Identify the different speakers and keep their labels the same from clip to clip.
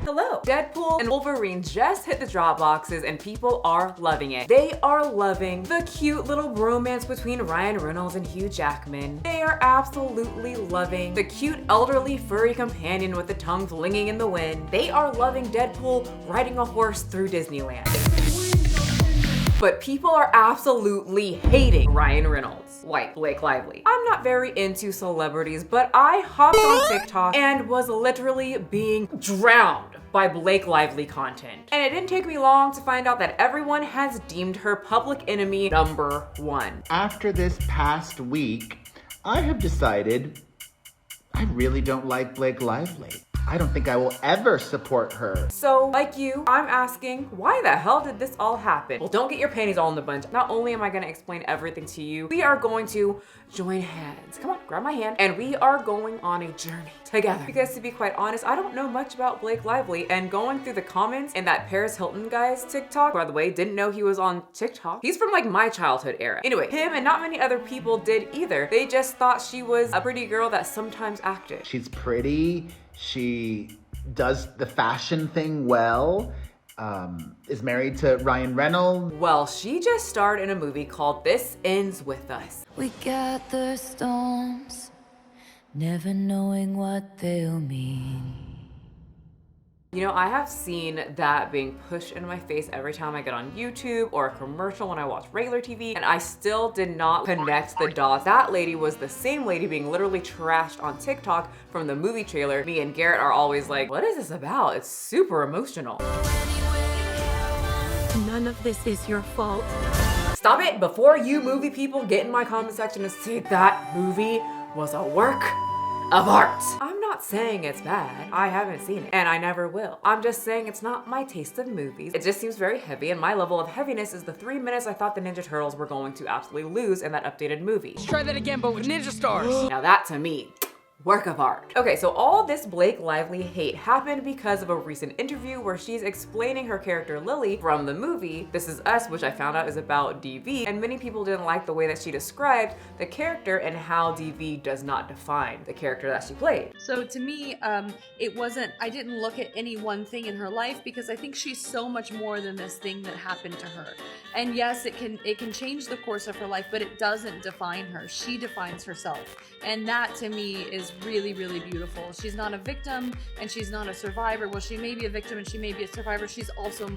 Speaker 1: Hello! Deadpool and Wolverine just hit the drop boxes and people are loving it. They are loving the cute little bromance between Ryan Reynolds and Hugh Jackman. They are absolutely loving the cute elderly furry companion with the tongue flinging in the wind. They are loving Deadpool riding a horse through Disneyland. But people are absolutely hating Ryan Reynolds, like Blake Lively. I'm not very into celebrities, but I hopped on TikTok and was literally being drowned by Blake Lively content. And it didn't take me long to find out that everyone has deemed her public enemy #1.
Speaker 2: After this past week, I have decided I really don't like Blake Lively. I don't think I will ever support her.
Speaker 1: So, like you, I'm asking, why the hell did this all happen? Well, don't get your panties all in the bunch. Not only am I gonna explain everything to you, we are going to join hands. Come on, grab my hand. And we are going on a journey together. Because to be quite honest, I don't know much about Blake Lively, and going through the comments in that Paris Hilton guy's TikTok, by the way, didn't know he was on TikTok. He's from like my childhood era. Anyway, him and not many other people did either. They just thought she was a pretty girl that sometimes acted.
Speaker 2: She's pretty. She does the fashion thing well, is married to Ryan Reynold.
Speaker 1: Well, she just starred in a movie called This Ends With Us.
Speaker 3: We gather storms, never knowing what they'll mean.
Speaker 1: You know, I have seen that being pushed into my face every time I get on YouTube or a commercial when I watch regular TV, and I still did not connect the dots. That lady was the same lady being literally trashed on TikTok from the movie trailer. Me and Garrett are always like, what is this about? It's super emotional.
Speaker 3: None of this is your fault.
Speaker 1: Stop it before you movie people get in my comment section and say that movie was a work of art. I'm not saying it's bad. I haven't seen it and I never will. I'm just saying it's not my taste of movies. It just seems very heavy, and my level of heaviness is the 3 minutes I thought the Ninja Turtles were going to absolutely lose in that updated movie.
Speaker 4: Let's try that again, but with ninja stars.
Speaker 1: Now that to me, work of art. Okay, so all this Blake Lively hate happened because of a recent interview where she's explaining her character Lily from the movie This Is Us, which I found out is about DV, and many people didn't like the way that she described the character and how DV does not define the character that she played.
Speaker 5: So to me, I didn't look at any one thing in her life, because I think she's so much more than this thing that happened to her. And yes, it can change the course of her life, but it doesn't define her. She defines herself. And that to me is really, really beautiful. She's not a victim and she's not a survivor. Well, she may be a victim and she may be a survivor. She's also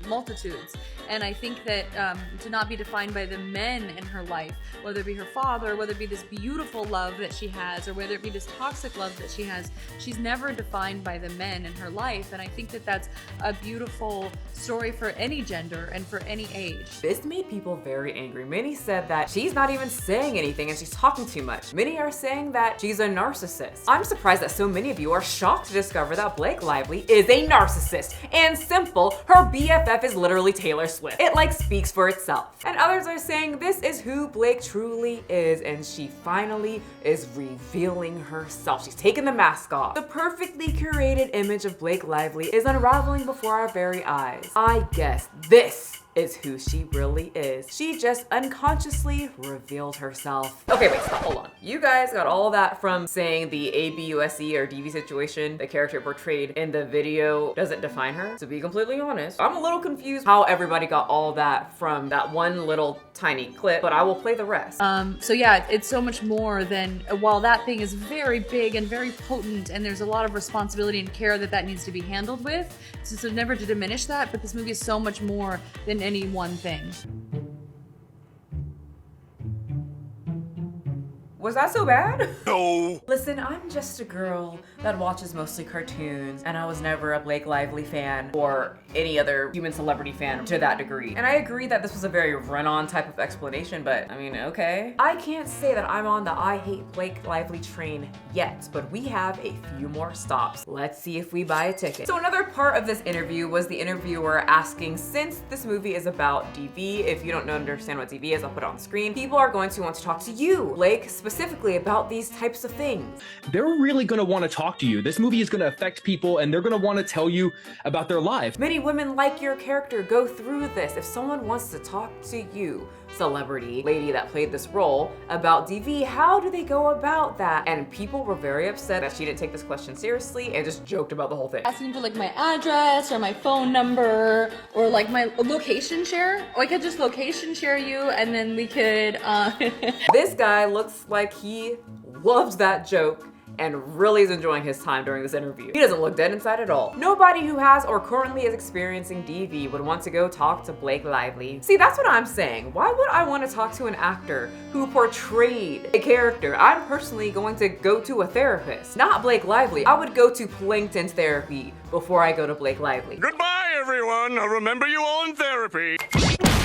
Speaker 5: multitudes. And I think that to not be defined by the men in her life, whether it be her father, whether it be this beautiful love that she has, or whether it be this toxic love that she has, she's never defined by the men in her life. And I think that that's a beautiful story for any gender and for any age.
Speaker 1: This made people very angry. Many said that she's not even saying anything and she's talking too much. Many are saying that she's a narcissist. I'm surprised that so many of you are shocked to discover that Blake Lively is a narcissist. And simple, her BFF is literally Taylor Swift. It like speaks for itself. And others are saying this is who Blake truly is, and she finally is revealing herself. She's taken the mask off. The perfectly curated image of Blake Lively is unraveling before our very eyes. I guess this is who she really is. She just unconsciously revealed herself. Okay, wait, stop, hold on. You guys got all that from saying the ABUSE or DV situation the character portrayed in the video doesn't define her. To be completely honest, I'm a little confused how everybody got all that from that one little tiny clip, but I will play the rest.
Speaker 5: So yeah, it's so much more than, while that thing is very big and very potent, and there's a lot of responsibility and care that needs to be handled with, so never to diminish that, but this movie is so much more than any one thing.
Speaker 1: Was that so bad?
Speaker 4: No.
Speaker 1: Listen, I'm just a girl that watches mostly cartoons, and I was never a Blake Lively fan or any other human celebrity fan to that degree. And I agree that this was a very run-on type of explanation, but I mean, okay. I can't say that I'm on the I hate Blake Lively train yet, but we have a few more stops. Let's see if we buy a ticket. So another part of this interview was the interviewer asking, since this movie is about DV, if you don't understand what DV is, I'll put it on the screen, people are going to want to talk to you, Blake, specifically about these types of things.
Speaker 6: They're really gonna wanna talk to you. This movie is gonna affect people and they're gonna wanna tell you about their lives.
Speaker 1: Many women like your character go through this. If someone wants to talk to you, celebrity lady that played this role about DV. How do they go about that? And people were very upset that she didn't take this question seriously and just joked about the whole thing.
Speaker 5: Asking for like my address or my phone number or like my location share. Or I could just location share you and then we could
Speaker 1: This guy looks like he loved that joke and really is enjoying his time during this interview. He doesn't look dead inside at all. Nobody who has or currently is experiencing DV would want to go talk to Blake Lively. See, that's what I'm saying. Why would I want to talk to an actor who portrayed a character? I'm personally going to go to a therapist, not Blake Lively. I would go to Plankton's therapy before I go to Blake Lively.
Speaker 7: Goodbye, everyone. I'll remember you all in therapy.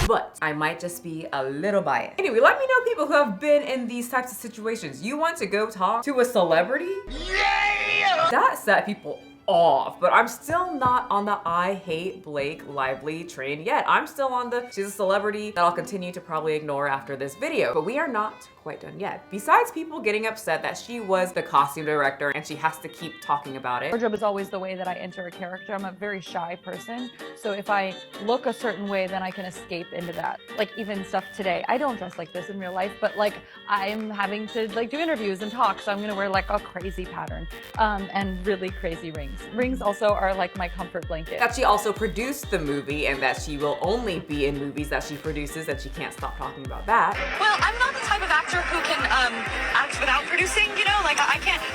Speaker 1: But I might just be a little biased. Anyway, let me know people who have been in these types of situations. You want to go talk to a celebrity? Yeah! That set people off, but I'm still not on the I hate Blake Lively train yet. I'm still on the she's a celebrity that I'll continue to probably ignore after this video. But we are not quite done yet. Besides people getting upset that she was the costume director and she has to keep talking about it.
Speaker 8: Wardrobe is always the way that I enter a character. I'm a very shy person, so if I look a certain way, then I can escape into that. Like even stuff today, I don't dress like this in real life, but like I'm having to like do interviews and talk, so I'm gonna wear like a crazy pattern and really crazy rings. Rings also are like my comfort blanket.
Speaker 1: That she also produced the movie and that she will only be in movies that she produces, and she can't stop talking about that.
Speaker 9: Well, I'm not the type of actor who can act without producing, you know? Like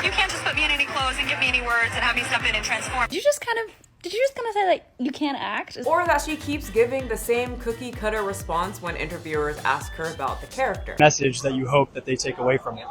Speaker 9: you can't just put me in any clothes and give me any words and have me step in and transform.
Speaker 8: Did you just kind of say like you can't act?
Speaker 1: Or that she keeps giving the same cookie cutter response when interviewers ask her about the character.
Speaker 10: Message that you hope that they take away from it.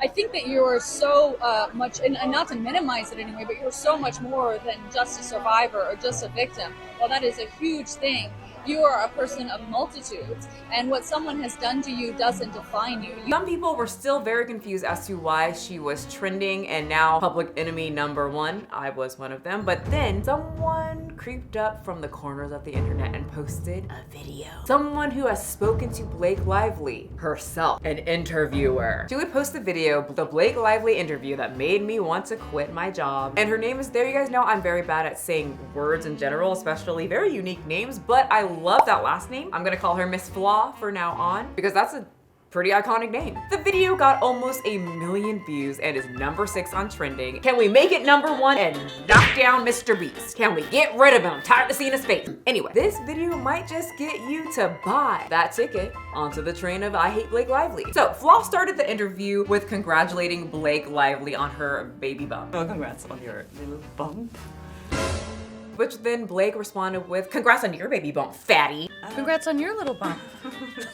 Speaker 11: I think that you are so much, and not to minimize it anyway, but you're so much more than just a survivor or just a victim. Well, that is a huge thing. You are a person of multitudes, and what someone has done to you doesn't define you.
Speaker 1: Some people were still very confused as to why she was trending and now public enemy #1. I was one of them. But then someone creeped up from the corners of the internet and posted a video. Someone who has spoken to Blake Lively herself, an interviewer. She would post a video, the Blake Lively interview that made me want to quit my job. And her name is there. You guys know I'm very bad at saying words in general, especially very unique names, but I love that last name. I'm gonna call her Miss Flaa for now on because that's a pretty iconic name. The video got almost 1 million views and is #6 on trending. Can we make it #1 and knock down Mr. Beast? Can we get rid of him? Tired of seeing his face. Anyway, this video might just get you to buy that ticket onto the train of I hate Blake Lively. So Flaa started the interview with congratulating Blake Lively on her baby bump.
Speaker 12: Oh, congrats on your little bump.
Speaker 1: Which then Blake responded with, congrats on your baby bump, fatty.
Speaker 8: Congrats on your little bump.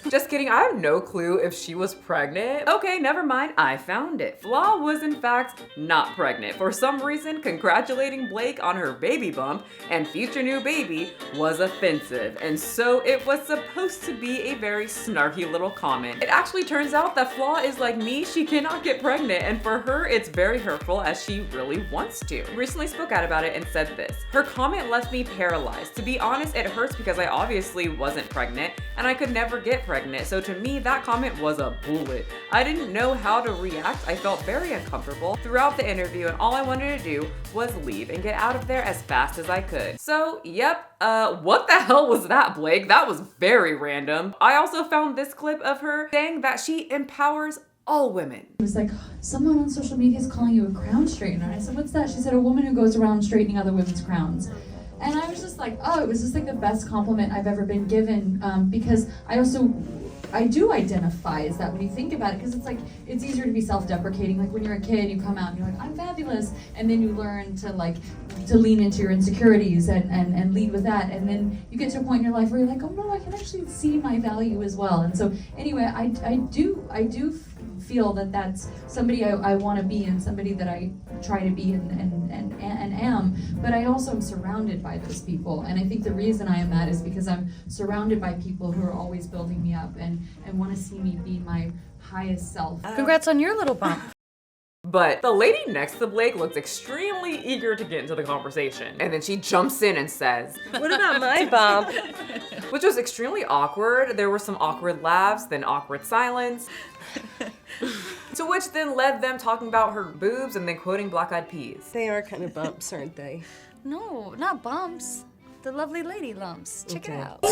Speaker 1: Just kidding, I have no clue if she was pregnant. Okay, never mind, I found it. Flaa was in fact not pregnant. For some reason, congratulating Blake on her baby bump and future new baby was offensive. And so it was supposed to be a very snarky little comment. It actually turns out that Flaa is like me, she cannot get pregnant. And for her, it's very hurtful as she really wants to. Recently spoke out about it and said this. Her comment left me paralyzed. To be honest, it hurts because I obviously wasn't pregnant and I could never get pregnant. So to me, that comment was a bullet. I didn't know how to react. I felt very uncomfortable throughout the interview and all I wanted to do was leave and get out of there as fast as I could. So, yep, what the hell was that, Blake? That was very random. I also found this clip of her saying that she empowers all women.
Speaker 13: It was like, someone on social media is calling you a crown straightener. I said, what's that? She said, a woman who goes around straightening other women's crowns. And I was just like, oh, it was just like the best compliment I've ever been given, because I do identify as that when you think about it, because it's like, it's easier to be self-deprecating. Like when you're a kid, you come out and you're like, I'm fabulous. And then you learn to lean into your insecurities and lead with that. And then you get to a point in your life where you're like, oh no, I can actually see my value as well. And so anyway, I do feel that that's somebody I want to be and somebody that I try to be and am, but I also am surrounded by those people. And I think the reason I am that is because I'm surrounded by people who are always building me up and want to see me be my highest self.
Speaker 8: Congrats on your little bump.
Speaker 1: But the lady next to Blake looks extremely eager to get into the conversation. And then she jumps in and says,
Speaker 14: what about my bump?
Speaker 1: Which was extremely awkward. There were some awkward laughs, then awkward silence. To which then led them talking about her boobs and then quoting Black Eyed Peas.
Speaker 14: They are kind of bumps, aren't they?
Speaker 8: No, not bumps.
Speaker 14: the lovely lady lumps. Check it out.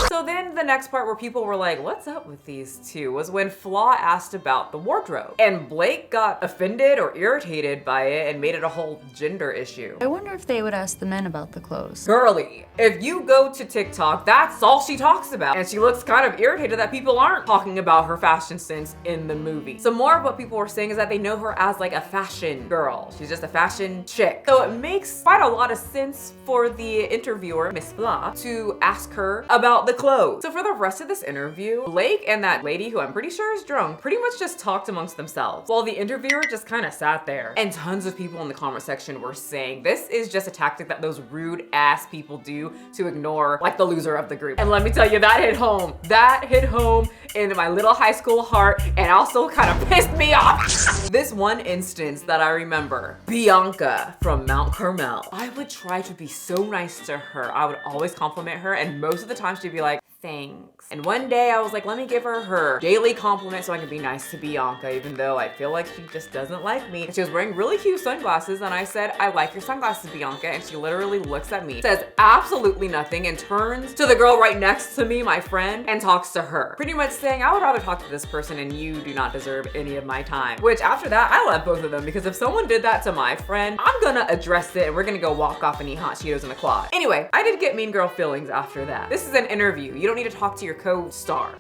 Speaker 1: So then the next part where people were like, what's up with these two, was when Flaa asked about the wardrobe. And Blake got offended or irritated by it and made it a whole gender issue.
Speaker 14: I wonder if they would ask the men about the clothes.
Speaker 1: Girly, if you go to TikTok, that's all she talks about. And she looks kind of irritated that people aren't talking about her fashion sense in the movie. So more of what people were saying is that they know her as like a fashion girl. She's just a fashion chick. So it makes quite a lot of sense for the interviewer, Miss Flaa, to ask her about the clothes. So for the rest of this interview, Blake and that lady, who I'm pretty sure is drunk, pretty much just talked amongst themselves, while the interviewer just kind of sat there. And tons of people in the comment section were saying this is just a tactic that those rude ass people do to ignore like the loser of the group. And let me tell you, that hit home. That hit home in my little high school heart, and also kind of pissed me off. This one instance that I remember, Bianca from Mount Carmel. I would try to be so nice to her. I would always compliment her, and most of the time she'd be like, thanks. And one day I was like, let me give her daily compliment so I can be nice to Bianca, even though I feel like she just doesn't like me. And she was wearing really cute sunglasses, and I said, I like your sunglasses, Bianca. And she literally looks at me, says absolutely nothing, and turns to the girl right next to me, my friend, and talks to her. Pretty much saying, I would rather talk to this person and you do not deserve any of my time. Which after that, I left both of them, because if someone did that to my friend, I'm gonna address it and we're gonna go walk off and eat hot Cheetos in the quad. Anyway, I did get mean girl feelings after that. This is an interview. You don't need to talk to your co-star.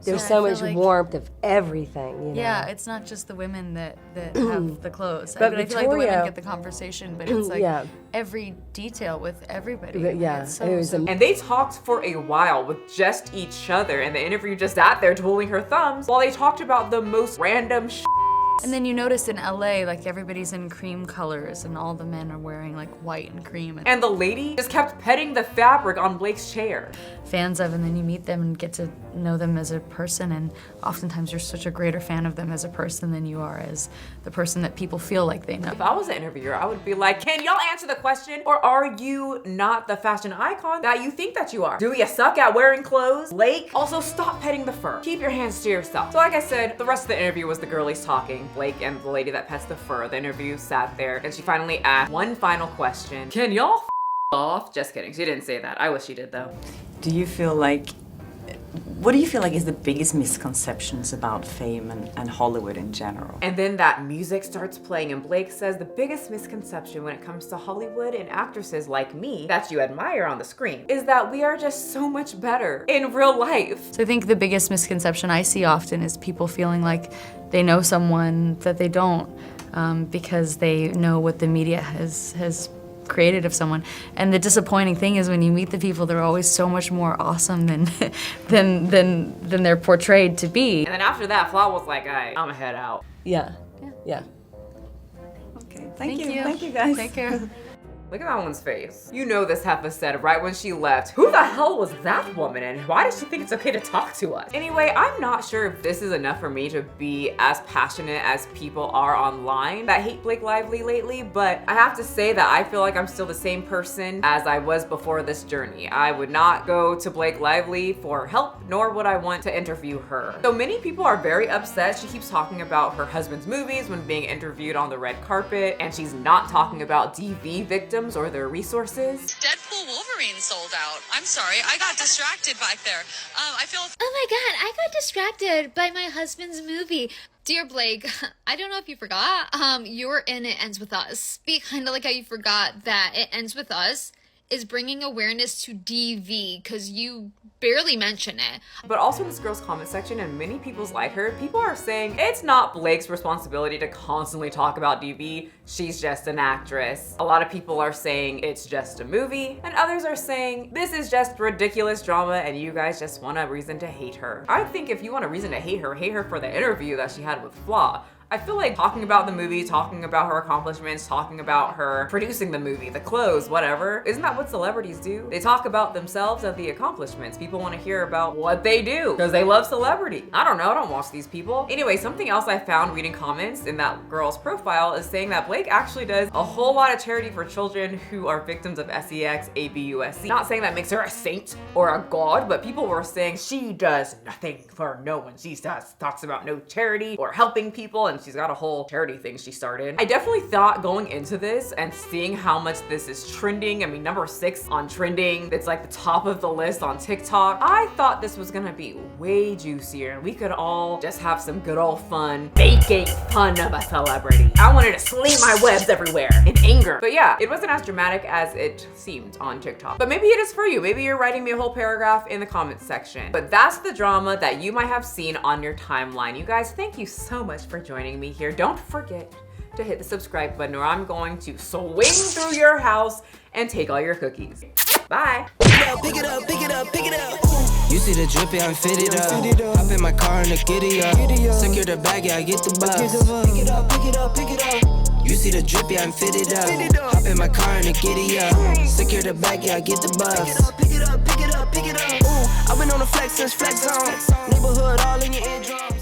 Speaker 15: There's so much warmth of everything, you know?
Speaker 14: Yeah, it's not just the women that have the clothes.
Speaker 15: But
Speaker 14: I feel like the women get the conversation, but it's like every detail with everybody.
Speaker 15: Yeah,
Speaker 1: and they talked for a while with just each other, and the interview just sat there twiddling her thumbs while they talked about the most random
Speaker 14: And then you notice in LA, like everybody's in cream colors and all the men are wearing like white and cream.
Speaker 1: And the lady just kept petting the fabric on Blake's chair.
Speaker 14: Fans of, and then you meet them and get to know them as a person, and oftentimes you're such a greater fan of them as a person than you are as the person that people feel like they know.
Speaker 1: If I was an interviewer, I would be like, can y'all answer the question? Or are you not the fashion icon that you think that you are? Do you suck at wearing clothes? Blake? Also, stop petting the fur. Keep your hands to yourself. So like I said, the rest of the interview was the girlies talking. Blake and the lady that pets the fur. The interview sat there, and she finally asked one final question. Can y'all off? Just kidding, she didn't say that. I wish she did though.
Speaker 12: Do you feel like, what do you feel like is the biggest misconceptions about fame and Hollywood in general?
Speaker 1: And then that music starts playing, and Blake says the biggest misconception when it comes to Hollywood and actresses like me that you admire on the screen is that we are just so much better in real life.
Speaker 14: So I think the biggest misconception I see often is people feeling like they know someone that they don't, because they know what the media has created of someone. And the disappointing thing is when you meet the people, they're always so much more awesome than they're portrayed to be.
Speaker 1: And then after that, Flaa was like, I'm gonna head out.
Speaker 15: Yeah.
Speaker 12: Okay, thank you. Thank you guys.
Speaker 14: Take care.
Speaker 1: Look at that woman's face. You know this heifer said right when she left, who the hell was that woman and why does she think it's okay to talk to us? Anyway, I'm not sure if this is enough for me to be as passionate as people are online that hate Blake Lively lately, but I have to say that I feel like I'm still the same person as I was before this journey. I would not go to Blake Lively for help, nor would I want to interview her. So many people are very upset. She keeps talking about her husband's movies when being interviewed on the red carpet, and she's not talking about DV victims or their resources.
Speaker 9: Deadpool Wolverine sold out. I'm sorry, I got distracted back there. I feel.
Speaker 16: Oh my god, I got distracted by my husband's movie. Dear Blake, I don't know if you forgot, you're in It Ends With Us. Be kind of like how you forgot that It Ends With Us is bringing awareness to DV, because you barely mention it.
Speaker 1: But also in this girl's comment section, and many people's like her, people are saying it's not Blake's responsibility to constantly talk about DV, she's just an actress. A lot of people are saying it's just a movie, and others are saying this is just ridiculous drama and you guys just want a reason to hate her. I think if you want a reason to hate her for the interview that she had with Flaa. I feel like talking about the movie, talking about her accomplishments, talking about her producing the movie, the clothes, whatever, isn't that what celebrities do? They talk about themselves and the accomplishments. People want to hear about what they do because they love celebrity. I don't know, I don't watch these people. Anyway, something else I found reading comments in that girl's profile is saying that Blake actually does a whole lot of charity for children who are victims of sex, abusc. Not saying that makes her a saint or a god, but people were saying she does nothing for no one. She talks about no charity or helping people, and She's got a whole charity thing she started. I definitely thought going into this and seeing how much this is trending, I mean, number 6 on trending, it's like the top of the list on TikTok. I thought this was gonna be way juicier and we could all just have some good old fun, making fun of a celebrity. I wanted to sling my webs everywhere in anger. But yeah, it wasn't as dramatic as it seemed on TikTok. But maybe it is for you. Maybe you're writing me a whole paragraph in the comments section. But that's the drama that you might have seen on your timeline. You guys, thank you so much for joining me here. Don't forget to hit the subscribe button or I'm going to swing through your house and take all your cookies. Bye.
Speaker 17: Pick it up, pick it up, pick it up, pick it up. You see the drippy, I'm fitted up. Hop in my car and the giddy up. Secure the bag, yeah, I get the bus. Pick it up, pick it up, pick it up. You see the drippy, I'm fitted up. Hop in my car and the giddy up. Secure the bag, yeah, I get the bus. Pick it up, pick it up, pick it up, pick it up. I've been on the flex since flex on. Neighborhood all in your eardrums.